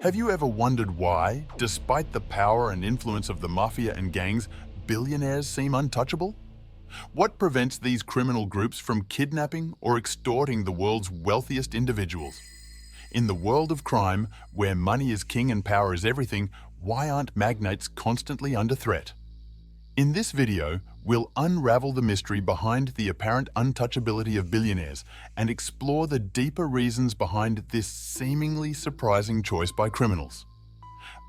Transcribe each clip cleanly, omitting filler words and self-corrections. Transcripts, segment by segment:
Have you ever wondered why, despite the power and influence of the mafia and gangs, billionaires seem untouchable? What prevents these criminal groups from kidnapping or extorting the world's wealthiest individuals? In the world of crime, where money is king and power is everything, why aren't magnates constantly under threat? In this video, we'll unravel the mystery behind the apparent untouchability of billionaires and explore the deeper reasons behind this seemingly surprising choice by criminals.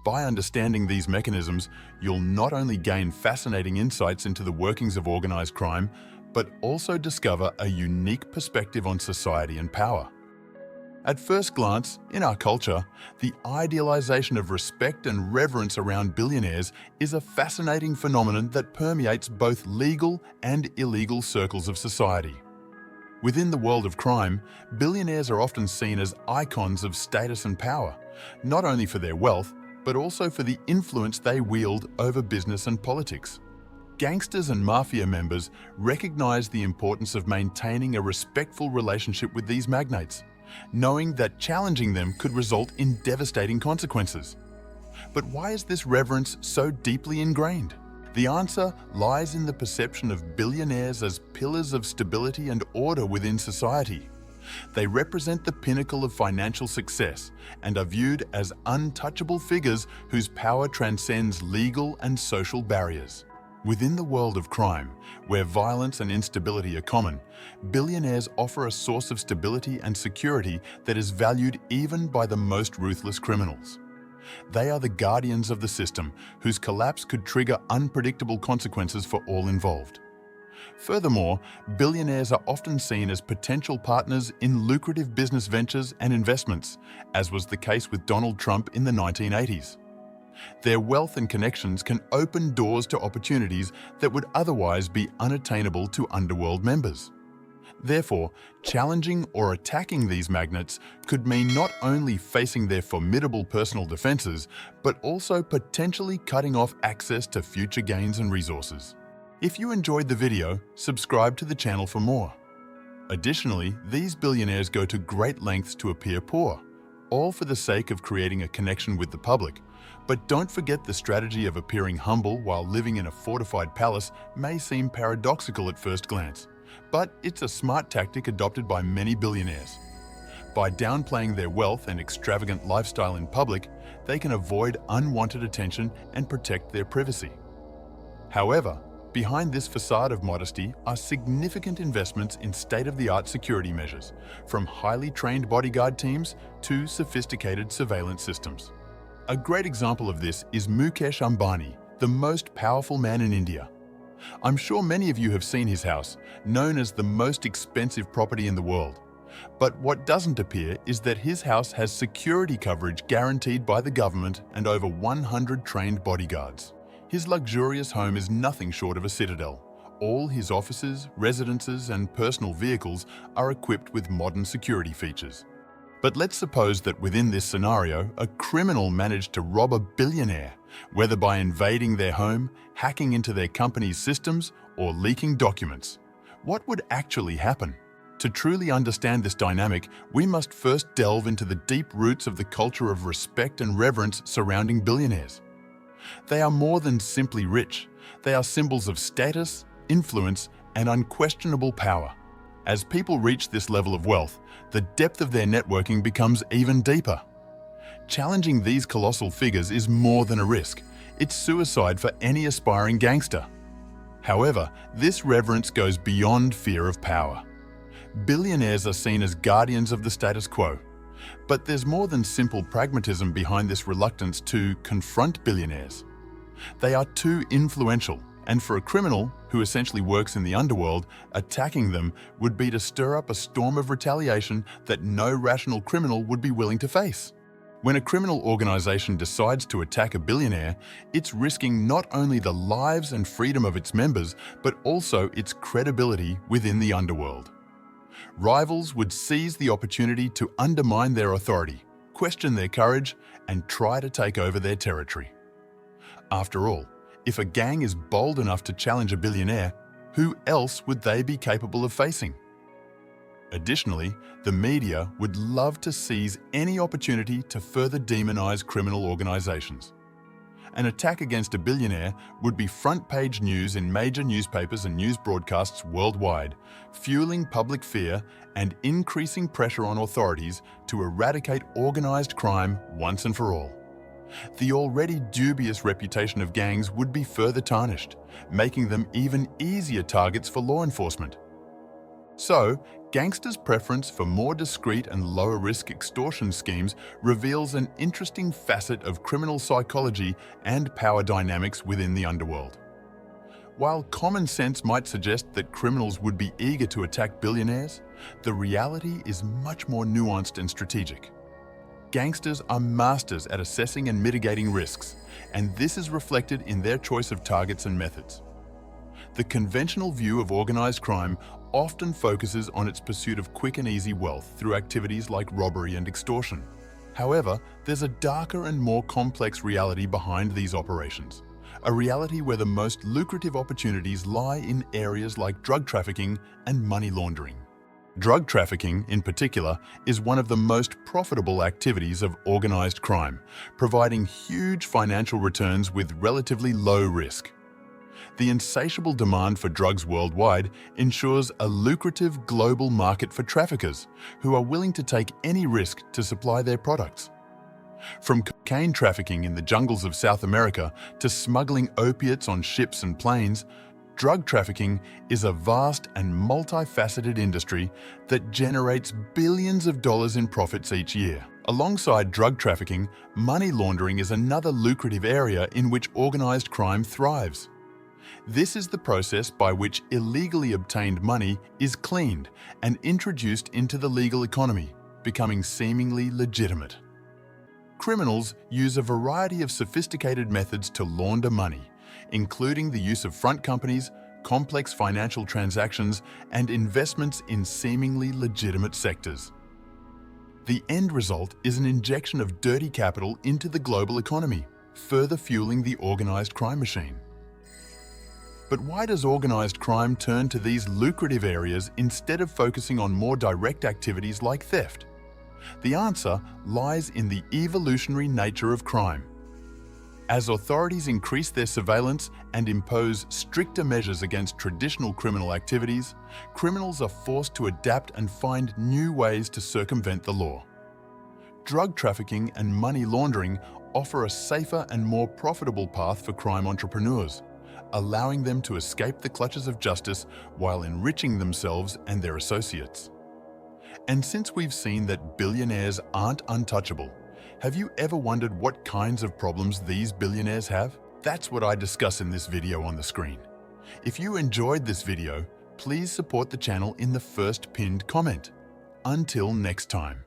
By understanding these mechanisms, you'll not only gain fascinating insights into the workings of organized crime, but also discover a unique perspective on society and power. At first glance, in our culture, the idealization of respect and reverence around billionaires is a fascinating phenomenon that permeates both legal and illegal circles of society. Within the world of crime, billionaires are often seen as icons of status and power, not only for their wealth, but also for the influence they wield over business and politics. Gangsters and mafia members recognize the importance of maintaining a respectful relationship with these magnates, knowing that challenging them could result in devastating consequences. But why is this reverence so deeply ingrained? The answer lies in the perception of billionaires as pillars of stability and order within society. They represent the pinnacle of financial success and are viewed as untouchable figures whose power transcends legal and social barriers. Within the world of crime, where violence and instability are common, billionaires offer a source of stability and security that is valued even by the most ruthless criminals. They are the guardians of the system, whose collapse could trigger unpredictable consequences for all involved. Furthermore, billionaires are often seen as potential partners in lucrative business ventures and investments, as was the case with Donald Trump in the 1980s. Their wealth and connections can open doors to opportunities that would otherwise be unattainable to underworld members. Therefore, challenging or attacking these magnates could mean not only facing their formidable personal defenses, but also potentially cutting off access to future gains and resources. If you enjoyed the video, subscribe to the channel for more. Additionally, these billionaires go to great lengths to appear poor, all for the sake of creating a connection with the public. But don't forget, the strategy of appearing humble while living in a fortified palace may seem paradoxical at first glance, but it's a smart tactic adopted by many billionaires. By downplaying their wealth and extravagant lifestyle in public, they can avoid unwanted attention and protect their privacy. However, behind this facade of modesty are significant investments in state-of-the-art security measures, from highly trained bodyguard teams to sophisticated surveillance systems. A great example of this is Mukesh Ambani, the most powerful man in India. I'm sure many of you have seen his house, known as the most expensive property in the world. But what doesn't appear is that his house has security coverage guaranteed by the government and over 100 trained bodyguards. His luxurious home is nothing short of a citadel. All his offices, residences, and personal vehicles are equipped with modern security features. But let's suppose that within this scenario, a criminal managed to rob a billionaire, whether by invading their home, hacking into their company's systems, or leaking documents. What would actually happen? To truly understand this dynamic, we must first delve into the deep roots of the culture of respect and reverence surrounding billionaires. They are more than simply rich. They are symbols of status, influence, and unquestionable power. As people reach this level of wealth, the depth of their networking becomes even deeper. Challenging these colossal figures is more than a risk. It's suicide for any aspiring gangster. However, this reverence goes beyond fear of power. Billionaires are seen as guardians of the status quo. But there's more than simple pragmatism behind this reluctance to confront billionaires. They are too influential, and for a criminal who essentially works in the underworld, attacking them would be to stir up a storm of retaliation that no rational criminal would be willing to face. When a criminal organization decides to attack a billionaire, it's risking not only the lives and freedom of its members, but also its credibility within the underworld. Rivals would seize the opportunity to undermine their authority, question their courage, and try to take over their territory. After all, if a gang is bold enough to challenge a billionaire, who else would they be capable of facing? Additionally, the media would love to seize any opportunity to further demonize criminal organizations. An attack against a billionaire would be front-page news in major newspapers and news broadcasts worldwide, fueling public fear and increasing pressure on authorities to eradicate organized crime once and for all. The already dubious reputation of gangs would be further tarnished, making them even easier targets for law enforcement. So, gangsters' preference for more discreet and lower-risk extortion schemes reveals an interesting facet of criminal psychology and power dynamics within the underworld. While common sense might suggest that criminals would be eager to attack billionaires, the reality is much more nuanced and strategic. Gangsters are masters at assessing and mitigating risks, and this is reflected in their choice of targets and methods. The conventional view of organized crime often focuses on its pursuit of quick and easy wealth through activities like robbery and extortion. However, there's a darker and more complex reality behind these operations, a reality where the most lucrative opportunities lie in areas like drug trafficking and money laundering. Drug trafficking, in particular, is one of the most profitable activities of organized crime, providing huge financial returns with relatively low risk. The insatiable demand for drugs worldwide ensures a lucrative global market for traffickers who are willing to take any risk to supply their products. From cocaine trafficking in the jungles of South America to smuggling opiates on ships and planes, drug trafficking is a vast and multifaceted industry that generates billions of dollars in profits each year. Alongside drug trafficking, money laundering is another lucrative area in which organized crime thrives. This is the process by which illegally obtained money is cleaned and introduced into the legal economy, becoming seemingly legitimate. Criminals use a variety of sophisticated methods to launder money, including the use of front companies, complex financial transactions, and investments in seemingly legitimate sectors. The end result is an injection of dirty capital into the global economy, further fueling the organized crime machine. But why does organized crime turn to these lucrative areas instead of focusing on more direct activities like theft? The answer lies in the evolutionary nature of crime. As authorities increase their surveillance and impose stricter measures against traditional criminal activities, criminals are forced to adapt and find new ways to circumvent the law. Drug trafficking and money laundering offer a safer and more profitable path for crime entrepreneurs, allowing them to escape the clutches of justice while enriching themselves and their associates. And since we've seen that billionaires aren't untouchable, have you ever wondered what kinds of problems these billionaires have? That's what I discuss in this video on the screen. If you enjoyed this video, please support the channel in the first pinned comment. Until next time.